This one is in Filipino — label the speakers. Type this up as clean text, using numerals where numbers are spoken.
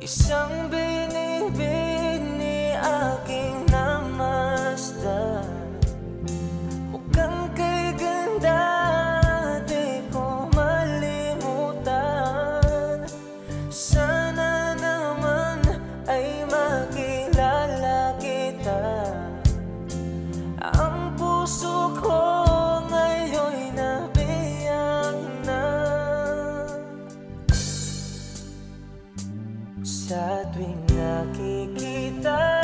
Speaker 1: Isang binibini aking namasdan, mukhang kay ganda di ko malimutan. Sana naman ay makilala kita. Ang puso ko ngayon'y nabiyak na. Sa tuwing nakikita